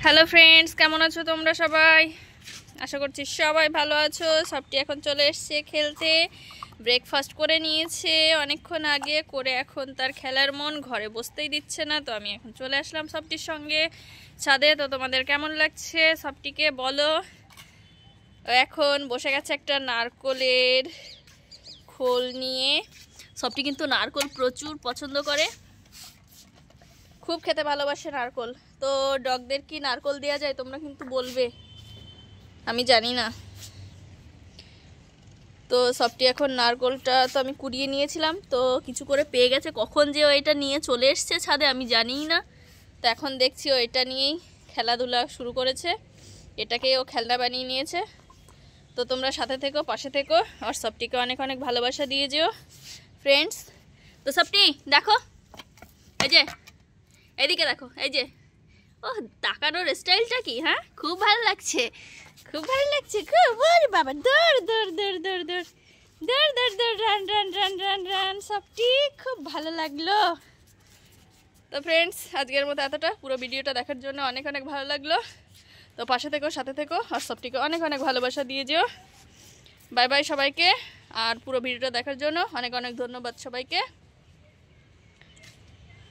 Hello friends, কেমন আছো তোমরা সবাই? আশা করছি সবাই ভালো আছো। সবটি এখন চলে এসছে খেলতে। ব্রেকফাস্ট করে নিয়েছে অনেকক্ষণ আগে করে, এখন তার খেলার মন, ঘরে বসতেই দিচ্ছে না। তো আমি এখন চলে আসলাম সবটির সঙ্গে ছাদে। তো তোমাদের কেমন লাগছে সবটিকে বলো। এখন বসে গেছে একটা নারকলের খোল নিয়ে। সবটি কিন্তু নারকল প্রচুর পছন্দ করে, খুব খেতে ভালোবাসে নারকল। তো ডগদের কি নারকল দেওয়া যায় তোমরা কিন্তু বলবে, আমি জানি না। তো সবটি এখন নারকলটা তো আমি কুড়িয়ে নিয়েছিলাম, তো কিছু করে পেয়ে গেছে। কখন যে ও এটা নিয়ে চলে এসছে ছাদে আমি জানিই না। তো এখন দেখছি ও এটা নিয়েই খেলাধুলা শুরু করেছে, এটাকেই ও খেলনা বানিয়ে নিয়েছে। তো তোমরা সাথে থেকো, পাশে থেকো, আর সবটিকে অনেক অনেক ভালোবাসা দিয়ে যেও ফ্রেন্ডস। তো সবটি দেখো, এই যে এদিকে দেখো, এই যে ও তাকানোর স্টাইলটা কি, হ্যাঁ খুব ভালো লাগছে, খুব ভালো লাগছে খুব। ওরে বাবা, দৌড় দৌড় দৌড় দৌড় দৌড় দৌড় দৌড় দৌড়, run run run run run. সবটি খুব ভালো লাগলো। তো ফ্রেন্ডস, আজকের মতো এতটা। পুরো ভিডিওটা দেখার জন্য অনেক অনেক ভালো লাগলো। তো পাশে থেকো, সাথে থেকো, আর সবটিকে অনেক অনেক ভালোবাসা দিয়ে যেও। বাই বাই সবাইকে। আর পুরো ভিডিওটা দেখার জন্য অনেক অনেক ধন্যবাদ সবাইকে।